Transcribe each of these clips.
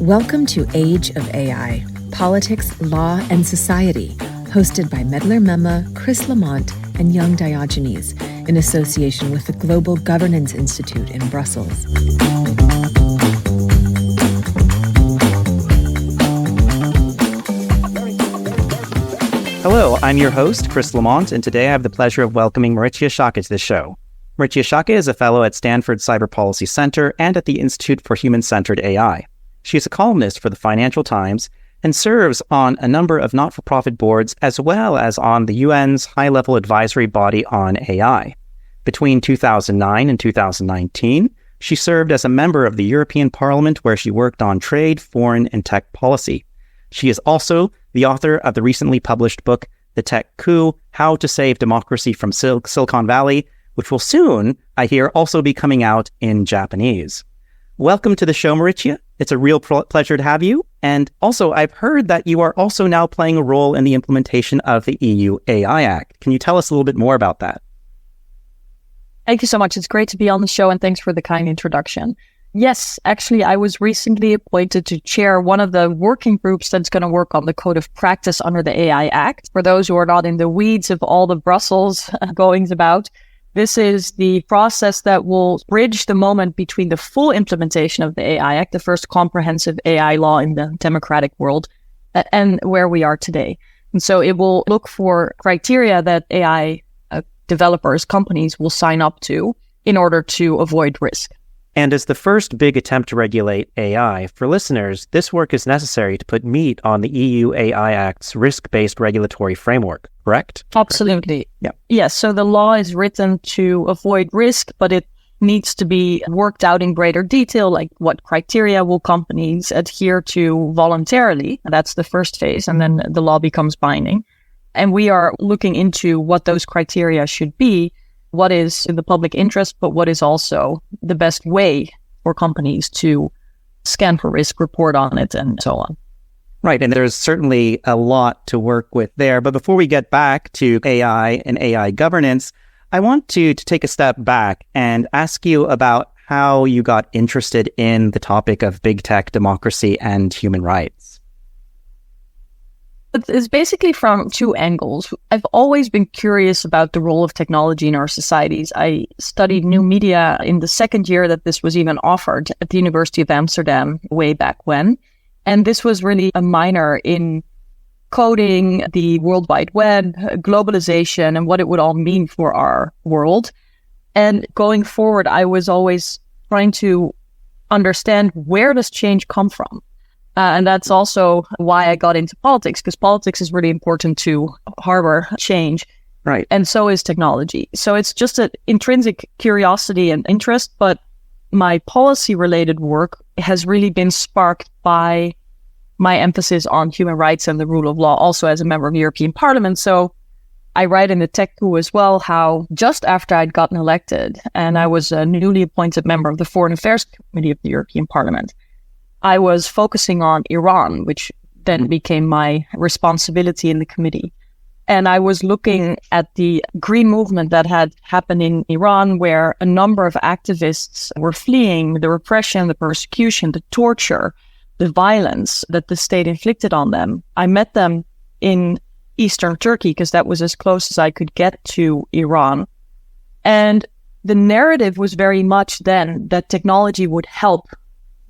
Welcome to Age of AI, Politics, Law, and Society, hosted by Medler Mema, Chris Lamont, and Young Diogenes, in association with the Global Governance Institute in Brussels. Hello, I'm your host, Chris Lamont, and today I have the pleasure of welcoming Marietje Schaake to the show. Marietje Schaake is a fellow at Stanford Cyber Policy Center and at the Institute for Human-Centered AI. She is a columnist for the Financial Times and serves on a number of not-for-profit boards as well as on the UN's high-level advisory body on AI. Between 2009 and 2019, she served as a member of the European Parliament where she worked on trade, foreign, and tech policy. She is also the author of the recently published book, The Tech Coup, How to Save Democracy from Silicon Valley, which will soon, I hear, also be coming out in Japanese. Welcome to the show, Marietje. It's a real pleasure to have you. And also, I've heard that you are also now playing a role in the implementation of the EU AI Act. Can you tell us a little bit more about that? Thank you so much. It's great to be on the show, and thanks for the kind introduction. Yes, actually, I was recently appointed to chair one of the working groups that's going to work on the code of practice under the AI Act. For those who are not in the weeds of all the Brussels goings about, this is the process that will bridge the moment between the full implementation of the AI Act, the first comprehensive AI law in the democratic world, and where we are today. And so it will look for criteria that AI developers, companies will sign up to in order to avoid risk. And as the first big attempt to regulate AI, for listeners, this work is necessary to put meat on the EU AI Act's risk-based regulatory framework, correct? Absolutely. Yeah. Yes, so the law is written to avoid risk, but it needs to be worked out in greater detail, like what criteria will companies adhere to voluntarily. That's the first phase, and then the law becomes binding. And we are looking into what those criteria should be, what is in the public interest, but what is also the best way for companies to scan for risk, report on it, and so on. Right, and there's certainly a lot to work with there. But before we get back to AI and AI governance, I want to take a step back and ask you about how you got interested in the topic of big tech, democracy, and human rights. It's basically from two angles. I've always been curious about the role of technology in our societies. I studied new media in the second year that this was even offered at the University of Amsterdam way back when. And this was really a minor in coding, the World Wide Web, globalization, and what it would all mean for our world. And going forward, I was always trying to understand, where does change come from? And that's also why I got into politics, because politics is really important to harbor change. Right. And so is technology. So it's just an intrinsic curiosity and interest, but my policy-related work has really been sparked by my emphasis on human rights and the rule of law, also as a member of the European Parliament. So I write in the Tech Coup as well how just after I'd gotten elected, and I was a newly appointed member of the Foreign Affairs Committee of the European Parliament, I was focusing on Iran, which then became my responsibility in the committee. And I was looking at the green movement that had happened in Iran, where a number of activists were fleeing the repression, the persecution, the torture, the violence that the state inflicted on them. I met them in eastern Turkey because that was as close as I could get to Iran. And the narrative was very much then that technology would help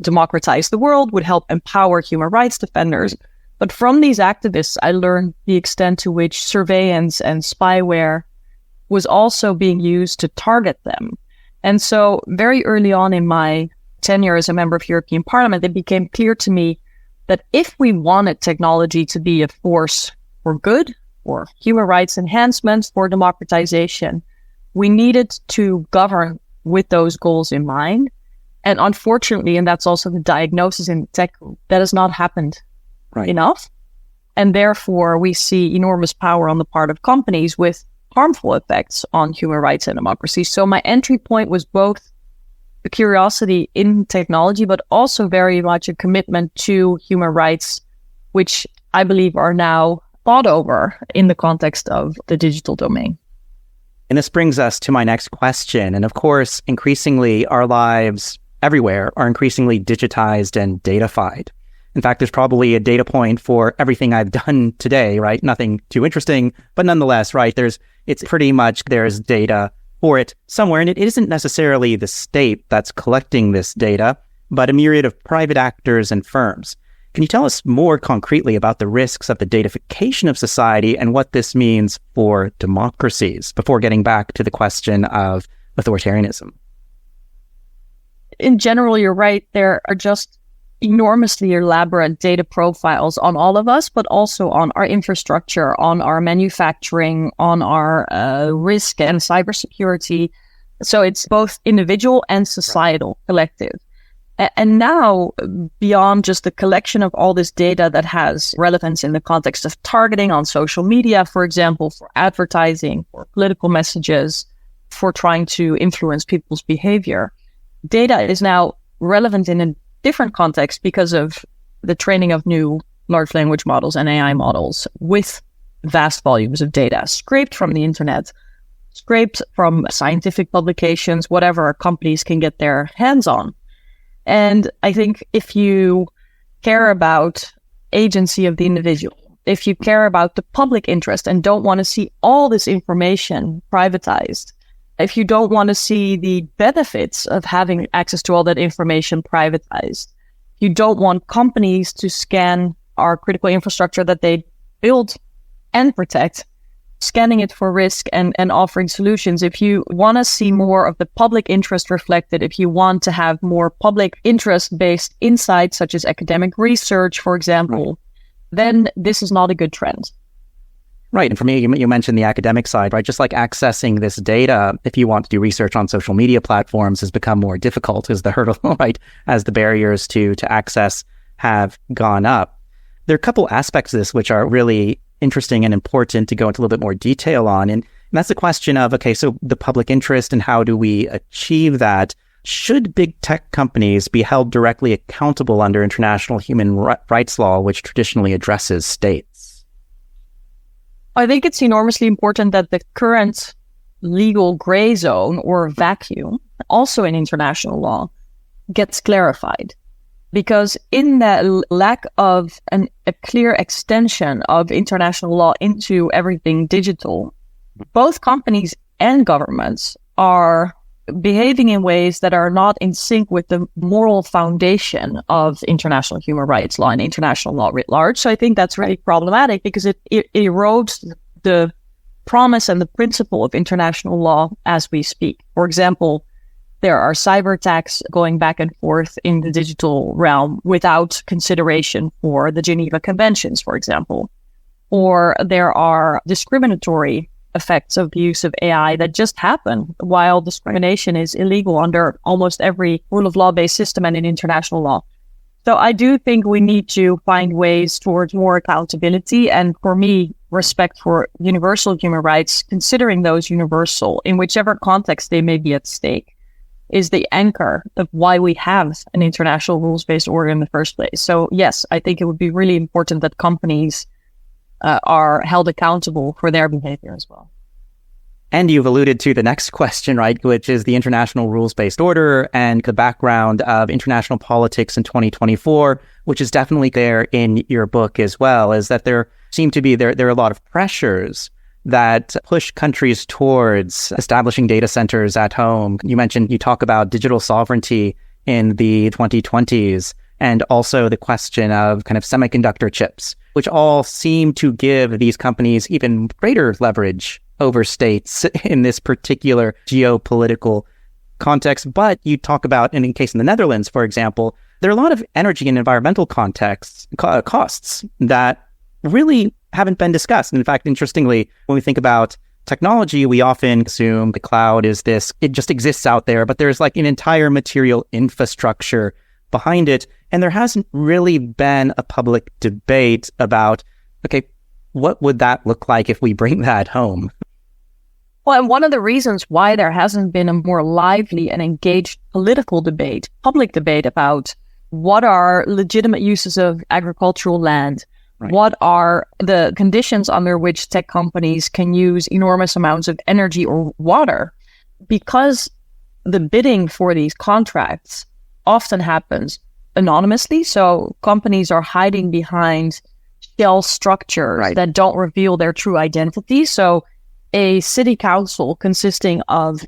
democratize the world, would help empower human rights defenders. But from these activists, I learned the extent to which surveillance and spyware was also being used to target them. And so very early on in my tenure as a member of European Parliament, it became clear to me that if we wanted technology to be a force for good, for human rights enhancement, for democratization, we needed to govern with those goals in mind. And unfortunately, and that's also the diagnosis in tech, that has not happened enough. And therefore, we see enormous power on the part of companies with harmful effects on human rights and democracy. So my entry point was both a curiosity in technology, but also very much a commitment to human rights, which I believe are now thought over in the context of the digital domain. And this brings us to my next question. And of course, increasingly, our lives everywhere are increasingly digitized and datafied. In fact, there's probably a data point for everything I've done today, right? Nothing too interesting, but nonetheless, right? It's pretty much there's data for it somewhere. And it isn't necessarily the state that's collecting this data, but a myriad of private actors and firms. Can you tell us more concretely about the risks of the datafication of society and what this means for democracies before getting back to the question of authoritarianism? In general, you're right. There are just enormously elaborate data profiles on all of us, but also on our infrastructure, on our manufacturing, on our risk and cybersecurity. So it's both individual and societal, collective. And now, beyond just the collection of all this data that has relevance in the context of targeting on social media, for example, for advertising, for political messages, for trying to influence people's behavior, data is now relevant in a different context because of the training of new large language models and AI models with vast volumes of data scraped from the internet, scraped from scientific publications, whatever companies can get their hands on. And I think if you care about agency of the individual, if you care about the public interest and don't want to see all this information privatized, if you don't want to see the benefits of having access to all that information privatized, you don't want companies to scan our critical infrastructure that they build and protect, scanning it for risk and offering solutions. If you want to see more of the public interest reflected, if you want to have more public interest-based insights, such as academic research, for example, then this is not a good trend. Right. And for me, you mentioned the academic side, right? Just like accessing this data, if you want to do research on social media platforms, has become more difficult as the hurdle, right? As the barriers to access have gone up. There are a couple aspects of this which are really interesting and important to go into a little bit more detail on. And that's the question of, okay, so the public interest and how do we achieve that? Should big tech companies be held directly accountable under international human rights law, which traditionally addresses states? I think it's enormously important that the current legal gray zone or vacuum, also in international law, gets clarified. Because in that lack of a clear extension of international law into everything digital, both companies and governments are behaving in ways that are not in sync with the moral foundation of international human rights law and international law writ large. So I think that's really problematic because it erodes the promise and the principle of international law as we speak. For example, there are cyber attacks going back and forth in the digital realm without consideration for the Geneva Conventions, for example. Or there are discriminatory effects of the use of AI that just happen while discrimination is illegal under almost every rule of law-based system and in international law. So I do think we need to find ways towards more accountability. And for me, respect for universal human rights, considering those universal in whichever context they may be at stake, is the anchor of why we have an international rules-based order in the first place. So yes, I think it would be really important that companies are held accountable for their behavior as well. And you've alluded to the next question, right, which is the international rules-based order and the background of international politics in 2024, which is definitely there in your book as well, is that there are a lot of pressures that push countries towards establishing data centers at home. You talk about digital sovereignty in the 2020s, and also the question of kind of semiconductor chips, which all seem to give these companies even greater leverage over states in this particular geopolitical context. But you talk about, and in case in the Netherlands, for example, there are a lot of energy and environmental costs that really haven't been discussed. And in fact, interestingly, when we think about technology, we often assume the cloud is this, it just exists out there, but there's like an entire material infrastructure behind it. And there hasn't really been a public debate about, okay, what would that look like if we bring that home? Well, and one of the reasons why there hasn't been a more lively and engaged political debate, public debate about what are legitimate uses of agricultural land, right, what are the conditions under which tech companies can use enormous amounts of energy or water, because the bidding for these contracts often happens anonymously. So companies are hiding behind shell structures that don't reveal their true identity. So a city council consisting of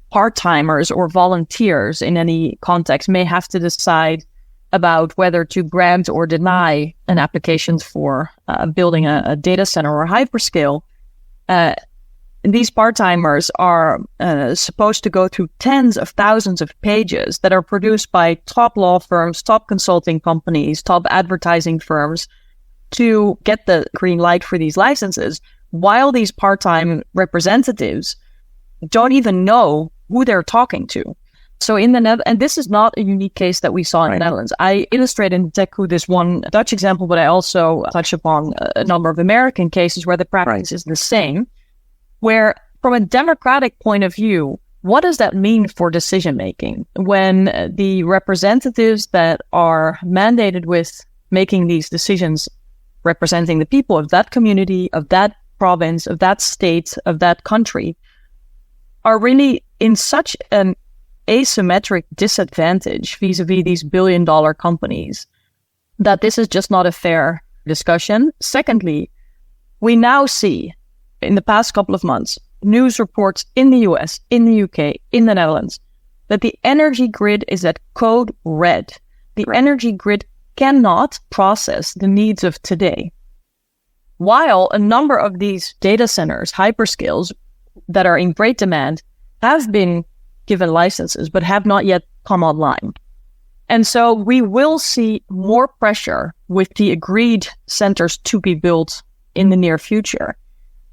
part-timers or volunteers in any context may have to decide about whether to grant or deny an application for building a data center or hyperscale. These part-timers are supposed to go through tens of thousands of pages that are produced by top law firms, top consulting companies, top advertising firms to get the green light for these licenses, while these part-time representatives don't even know who they're talking to. So in the Netherlands, and this is not a unique case that we saw in the Netherlands. I illustrate in Tech Coup this one Dutch example, but I also touch upon a number of American cases where the practice is the same, where from a democratic point of view, what does that mean for decision making when the representatives that are mandated with making these decisions representing the people of that community, of that province, of that state, of that country, are really in such an asymmetric disadvantage vis-a-vis these billion-dollar companies that this is just not a fair discussion. Secondly, we now see in the past couple of months news reports in the US, in the UK, in the Netherlands, that the energy grid is at code red. The energy grid cannot process the needs of today. While a number of these data centers, hyperscales, that are in great demand have been given licenses, but have not yet come online. And so we will see more pressure with the agreed centers to be built in the near future.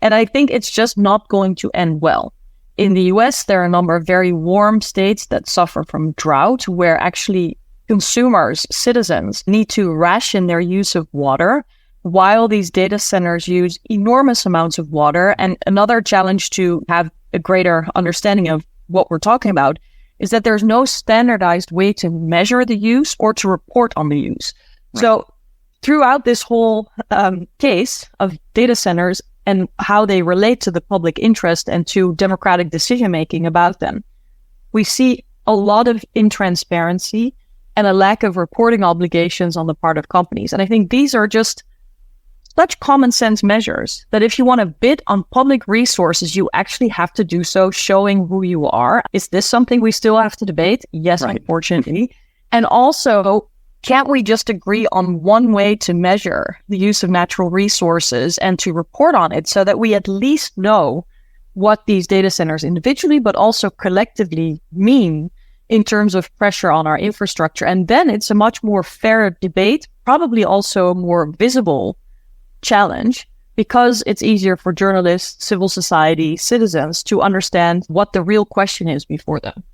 And I think it's just not going to end well. In the US, there are a number of very warm states that suffer from drought, where actually consumers, citizens, need to ration their use of water, while these data centers use enormous amounts of water. And another challenge to have a greater understanding of what we're talking about is that there's no standardized way to measure the use or to report on the use. Right. So throughout this whole case of data centers and how they relate to the public interest and to democratic decision-making about them, we see a lot of intransparency and a lack of reporting obligations on the part of companies. And I think these are just such common sense measures that if you want to bid on public resources, you actually have to do so showing who you are. Is this something we still have to debate? Yes, unfortunately. And also, can't we just agree on one way to measure the use of natural resources and to report on it so that we at least know what these data centers individually, but also collectively mean in terms of pressure on our infrastructure? And then it's a much more fair debate, probably also a more visible challenge, because it's easier for journalists, civil society, citizens to understand what the real question is before them.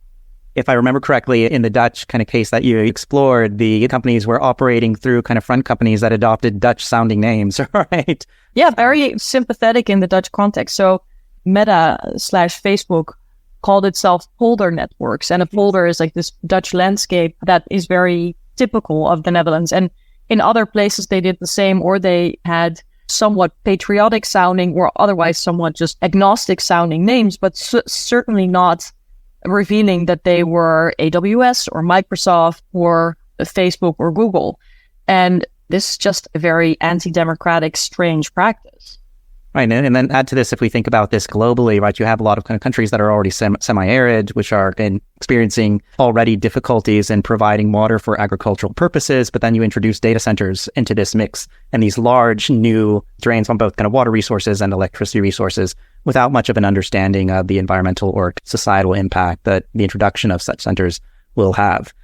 If I remember correctly, in the Dutch kind of case that you explored, the companies were operating through kind of front companies that adopted Dutch-sounding names, right? Yeah, very sympathetic in the Dutch context. So Meta/Facebook called itself polder networks, and a polder is like this Dutch landscape that is very typical of the Netherlands. And in other places, they did the same, or they had somewhat patriotic sounding or otherwise somewhat just agnostic sounding names, but certainly not revealing that they were AWS or Microsoft or Facebook or Google. And this is just a very anti-democratic, strange practice. Right. And then add to this, if we think about this globally, right, you have a lot of kind of countries that are already semi-arid, which are experiencing already difficulties in providing water for agricultural purposes. But then you introduce data centers into this mix and these large new drains on both kind of water resources and electricity resources without much of an understanding of the environmental or societal impact that the introduction of such centers will have.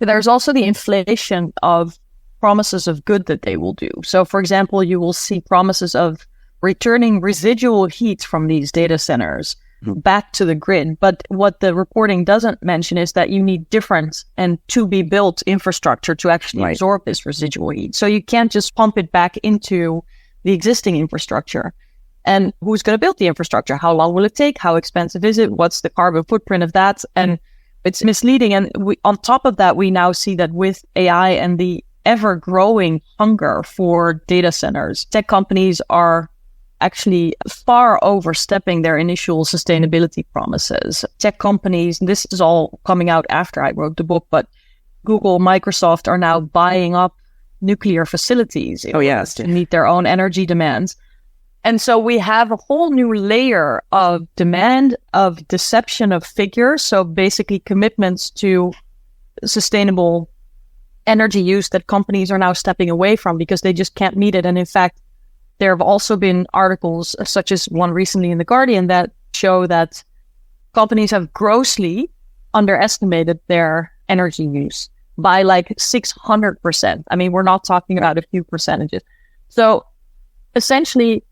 There's also the inflation of promises of good that they will do. So, for example, you will see promises of returning residual heat from these data centers back to the grid. But what the reporting doesn't mention is that you need different and to be built infrastructure to actually absorb this residual heat. So you can't just pump it back into the existing infrastructure. And who's going to build the infrastructure? How long will it take? How expensive is it? What's the carbon footprint of that? And it's misleading. And on top of that, we now see that with AI and the ever-growing hunger for data centers, tech companies are actually far overstepping their initial sustainability promises. Tech companies, and this is all coming out after I wrote the book, but Google, Microsoft are now buying up nuclear facilities to meet their own energy demands. And so we have a whole new layer of demand, of deception of figures. So basically commitments to sustainable energy use that companies are now stepping away from because they just can't meet it. And in fact, there have also been articles, such as one recently in The Guardian, that show that companies have grossly underestimated their energy use by like 600%. I mean, we're not talking about a few percentages. So essentially,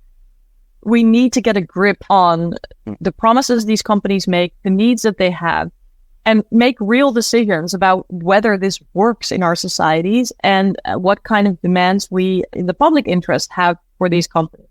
we need to get a grip on the promises these companies make, the needs that they have, and make real decisions about whether this works in our societies and what kind of demands we, in the public interest, have for these companies.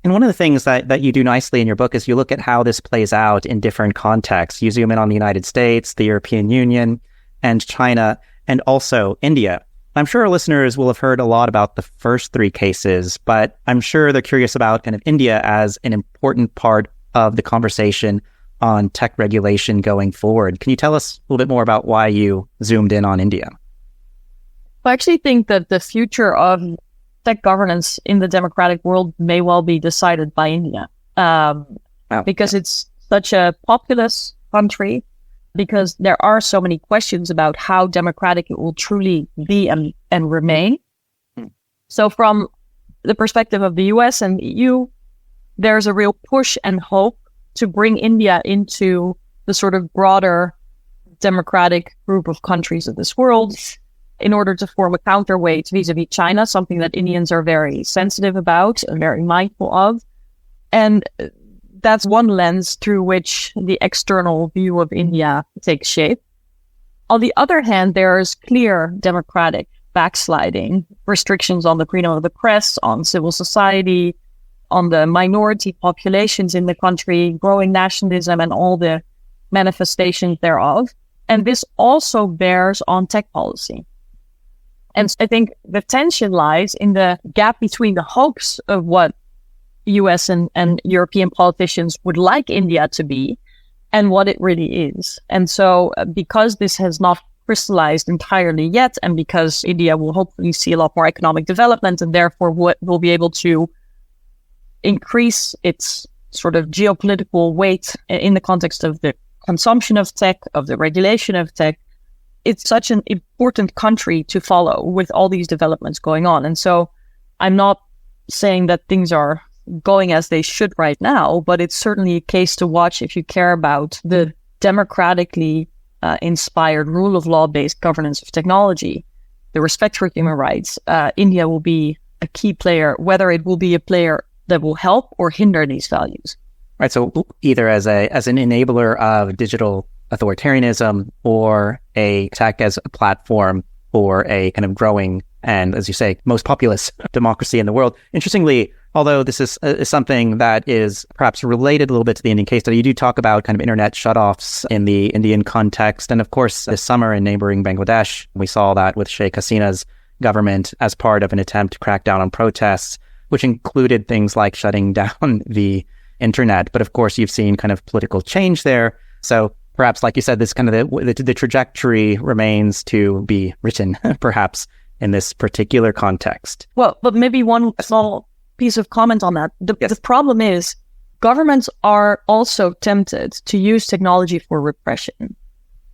And one of the things that you do nicely in your book is you look at how this plays out in different contexts. You zoom in on the United States, the European Union, and China, and also India. I'm sure our listeners will have heard a lot about the first three cases, but I'm sure they're curious about kind of India as an important part of the conversation on tech regulation going forward. Can you tell us a little bit more about why you zoomed in on India? I actually think that the future of tech governance in the democratic world may well be decided by India, because it's such a populous country, because there are so many questions about how democratic it will truly be and remain. So from the perspective of the US and EU, there's a real push and hope to bring India into the sort of broader democratic group of countries of this world in order to form a counterweight vis-a-vis China, something that Indians are very sensitive about and very mindful of. And that's one lens through which the external view of India takes shape. On the other hand, there's clear democratic backsliding, restrictions on the freedom of the press, on civil society, on the minority populations in the country, growing nationalism and all the manifestations thereof. And this also bears on tech policy. And I think the tension lies in the gap between the hopes of what US and European politicians would like India to be and what it really is. And so because this has not crystallized entirely yet, and because India will hopefully see a lot more economic development and therefore will be able to increase its sort of geopolitical weight in the context of the consumption of tech, of the regulation of tech, it's such an important country to follow with all these developments going on. And so I'm not saying that things are going as they should right now, but it's certainly a case to watch if you care about the democratically inspired rule of law-based governance of technology, the respect for human rights. India will be a key player, whether it will be a player that will help or hinder these values. Right. So either as an enabler of digital authoritarianism or a tech as a platform for a kind of growing and, as you say, most populous democracy in the world. Interestingly, although this is something that is perhaps related a little bit to the Indian case study, you do talk about kind of internet shutoffs in the Indian context. And of course, this summer in neighboring Bangladesh, we saw that with Sheikh Hasina's government as part of an attempt to crack down on protests, which included things like shutting down the internet. But of course, you've seen kind of political change there. So perhaps, like you said, this kind of the trajectory remains to be written, perhaps, in this particular context. Well, but maybe one small piece of comment on that. The problem is governments are also tempted to use technology for repression.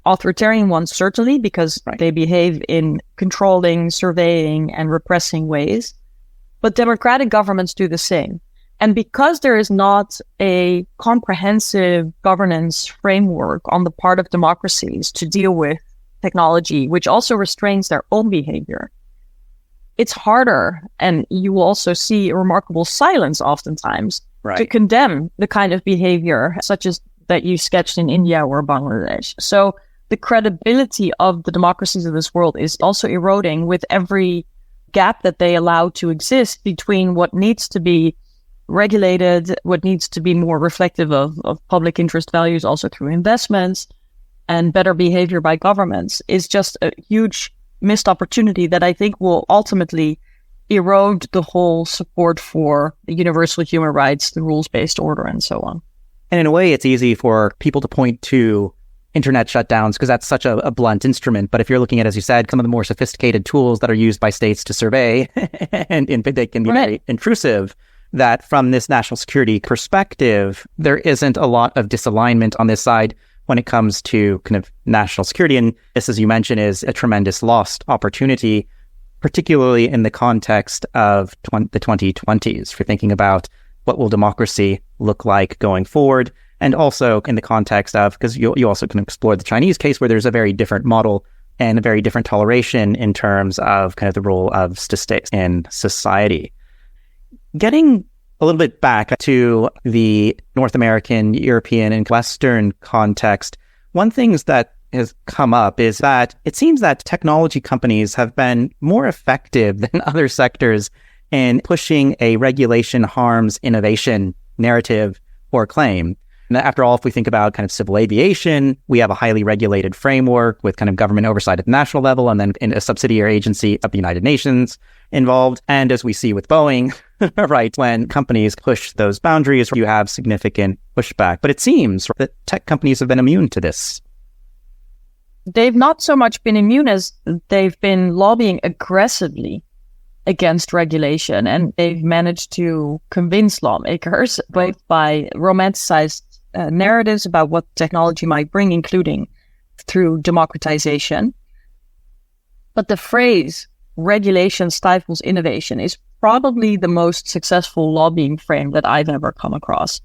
Authoritarian ones, certainly, because they behave in controlling, surveying, and repressing ways. But democratic governments do the same. And because there is not a comprehensive governance framework on the part of democracies to deal with technology, which also restrains their own behavior, it's harder, and you will also see a remarkable silence oftentimes to condemn the kind of behavior such as that you sketched in India or Bangladesh. So the credibility of the democracies of this world is also eroding with every gap that they allow to exist between what needs to be regulated, what needs to be more reflective of public interest values also through investments and better behavior by governments is just a huge missed opportunity that I think will ultimately erode the whole support for the universal human rights, the rules-based order, and so on. And in a way, it's easy for people to point to internet shutdowns because that's such a blunt instrument. But if you're looking at, as you said, some of the more sophisticated tools that are used by states to survey and they can be very intrusive, that from this national security perspective, there isn't a lot of disalignment on this side when it comes to kind of national security. And this, as you mentioned, is a tremendous lost opportunity, particularly in the context of the 2020s, for thinking about what will democracy look like going forward. And also in the context of, because you also can explore the Chinese case where there's a very different model and a very different toleration in terms of kind of the role of states in society. Getting a little bit back to the North American, European, and Western context, one thing that has come up is that it seems that technology companies have been more effective than other sectors in pushing a regulation harms innovation narrative or claim. And after all, if we think about kind of civil aviation, we have a highly regulated framework with kind of government oversight at the national level and then in a subsidiary agency of the United Nations involved. And as we see with Boeing, right, when companies push those boundaries, you have significant pushback. But it seems that tech companies have been immune to this. They've not so much been immune as they've been lobbying aggressively against regulation, and they've managed to convince lawmakers both by romanticized narratives about what technology might bring, including through democratization. But the phrase regulation stifles innovation is probably the most successful lobbying frame that I've ever come across,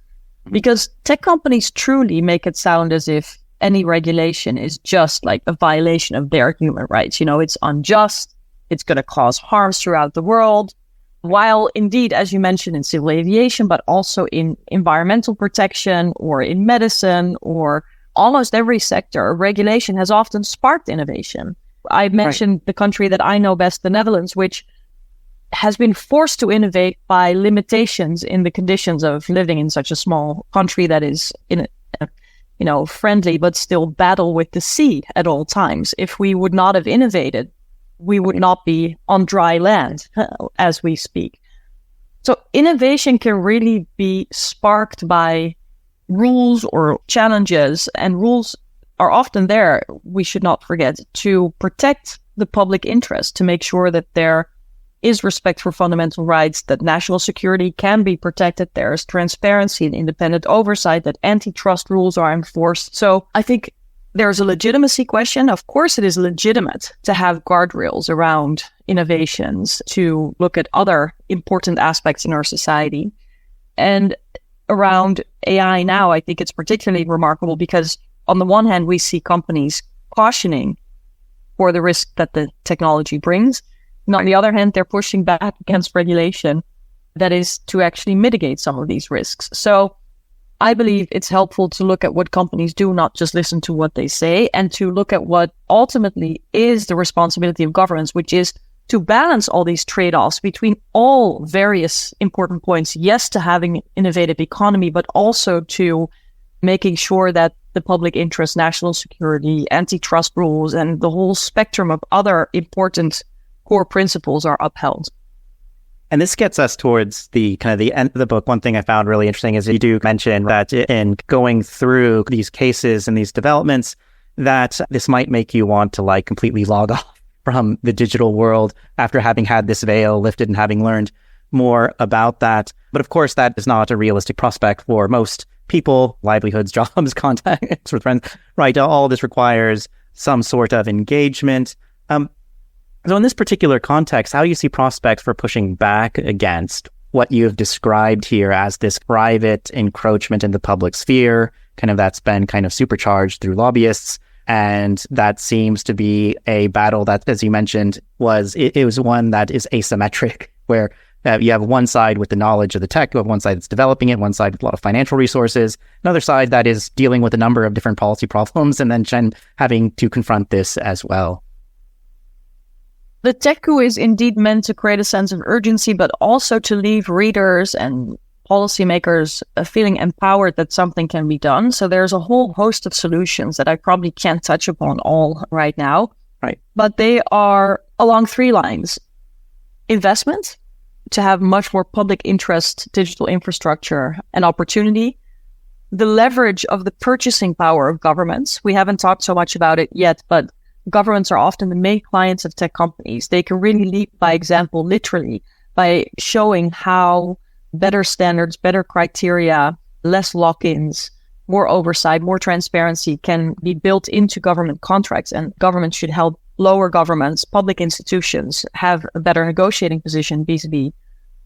because tech companies truly make it sound as if any regulation is just like a violation of their human rights. You know, it's unjust. It's going to cause harms throughout the world. While indeed, as you mentioned, in civil aviation, but also in environmental protection or in medicine or almost every sector, regulation has often sparked innovation. I mentioned the country that I know best, the Netherlands, which has been forced to innovate by limitations in the conditions of living in such a small country that is friendly, but still battle with the sea at all times. If we would not have innovated, we would not be on dry land as we speak. So innovation can really be sparked by rules or challenges, and rules are often there, we should not forget, to protect the public interest, to make sure that there is respect for fundamental rights, that national security can be protected, there is transparency and independent oversight, that antitrust rules are enforced. So I think there's a legitimacy question. Of course, it is legitimate to have guardrails around innovations, to look at other important aspects in our society. And around AI now, I think it's particularly remarkable because on the one hand, we see companies cautioning for the risk that the technology brings. And on the other hand, they're pushing back against regulation that is to actually mitigate some of these risks. So I believe it's helpful to look at what companies do, not just listen to what they say, and to look at what ultimately is the responsibility of governments, which is to balance all these trade-offs between all various important points. Yes, to having an innovative economy, but also to making sure that the public interest, national security, antitrust rules, and the whole spectrum of other important core principles are upheld. And this gets us towards the kind of the end of the book. One thing I found really interesting is you do mention that in going through these cases and these developments, that this might make you want to like completely log off from the digital world after having had this veil lifted and having learned more about that. But of course, that is not a realistic prospect for most people, livelihoods, jobs, contacts with friends, right? All this requires some sort of engagement. So in this particular context, how do you see prospects for pushing back against what you've described here as this private encroachment in the public sphere, kind of that's been kind of supercharged through lobbyists? And that seems to be a battle that, as you mentioned, it was one that is asymmetric, where you have one side with the knowledge of the tech, you have one side that's developing it, one side with a lot of financial resources, another side that is dealing with a number of different policy problems, and then having to confront this as well. The Tech Coup is indeed meant to create a sense of urgency, but also to leave readers and policymakers feeling empowered that something can be done. So there's a whole host of solutions that I probably can't touch upon all right now. Right. But they are along three lines. Investment, to have much more public interest, digital infrastructure and opportunity. the leverage of the purchasing power of governments. We haven't talked so much about it yet, but governments are often the main clients of tech companies. They can really lead by example, literally, by showing how better standards, better criteria, less lock-ins, more oversight, more transparency can be built into government contracts. And governments should help lower governments, public institutions have a better negotiating position vis-a-vis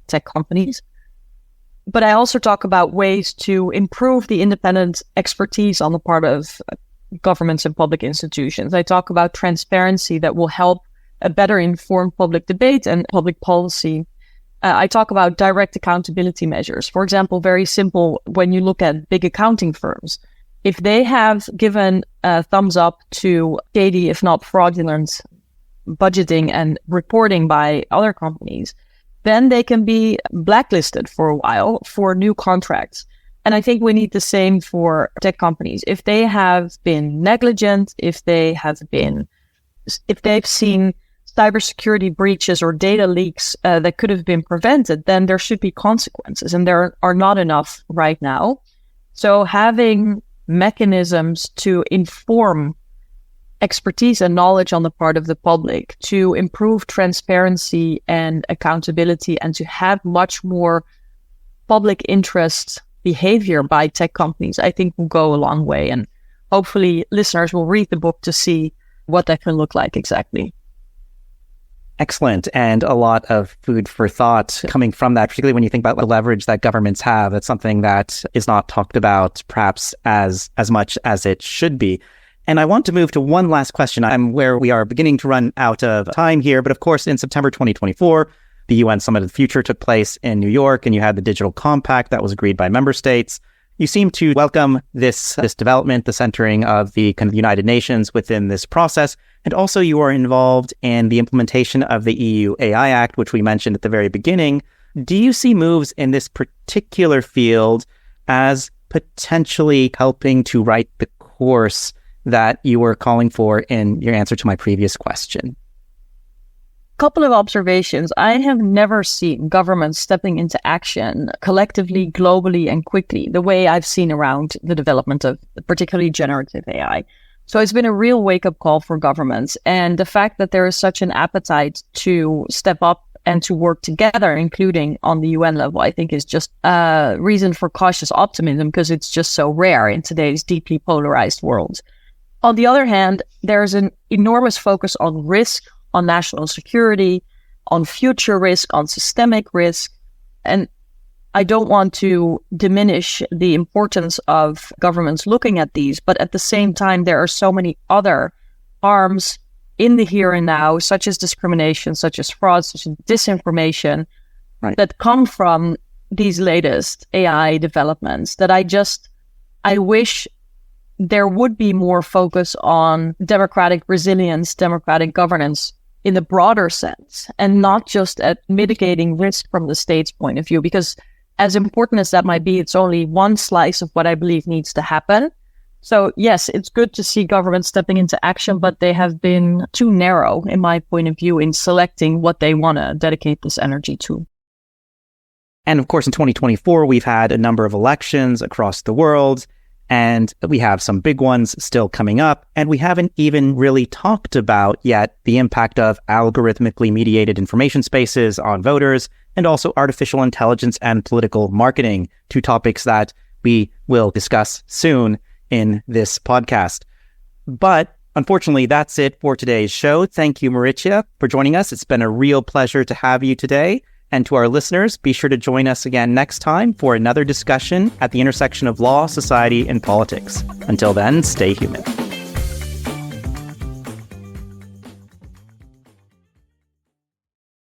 tech companies. But I also talk about ways to improve the independent expertise on the part of governments and public institutions. I talk about transparency that will help a better informed public debate and public policy. I talk about direct accountability measures. For example, very simple, when you look at big accounting firms, if they have given a thumbs up to shady, if not fraudulent, budgeting and reporting by other companies, then they can be blacklisted for a while for new contracts. And I think we need the same for tech companies. If they have been negligent, if they've seen cybersecurity breaches or data leaks that could have been prevented, then there should be consequences. And there are not enough right now. So having mechanisms to inform expertise and knowledge on the part of the public, to improve transparency and accountability, and to have much more public interest behavior by tech companies, I think will go a long way. And hopefully listeners will read the book to see what that can look like exactly. Excellent. And a lot of food for thought coming from that, particularly when you think about the leverage that governments have. It's something that is not talked about perhaps as much as it should be. And I want to move to one last question. I'm where we are beginning to run out of time here. But of course, in September 2024, the UN Summit of the Future took place in New York, and you had the Digital Compact that was agreed by member states. You seem to welcome this development, the centering of the kind of United Nations within this process. And also you are involved in the implementation of the EU AI Act, which we mentioned at the very beginning. Do you see moves in this particular field as potentially helping to write the course that you were calling for in your answer to my previous question? Couple of observations. I have never seen governments stepping into action collectively, globally, and quickly the way I've seen around the development of particularly generative AI. So it's been a real wake-up call for governments. And the fact that there is such an appetite to step up and to work together, including on the UN level, I think is just a reason for cautious optimism, because it's just so rare in today's deeply polarized world. On the other hand, there's an enormous focus on risk, on national security, on future risk, on systemic risk. And I don't want to diminish the importance of governments looking at these, but at the same time, there are so many other harms in the here and now, such as discrimination, such as fraud, such as disinformation, right, that come from these latest AI developments that I wish there would be more focus on democratic resilience, democratic governance in the broader sense, and not just at mitigating risk from the state's point of view, because as important as that might be, it's only one slice of what I believe needs to happen. So yes, it's good to see governments stepping into action, but they have been too narrow, in my point of view, in selecting what they want to dedicate this energy to. And of course, in 2024, we've had a number of elections across the world, and we have some big ones still coming up. And we haven't even really talked about yet the impact of algorithmically mediated information spaces on voters, and also artificial intelligence and political marketing, two topics that we will discuss soon in this podcast. But unfortunately, that's it for today's show. Thank you, Marietje, for joining us. It's been a real pleasure to have you today. And to our listeners, be sure to join us again next time for another discussion at the intersection of law, society, and politics. Until then, stay human.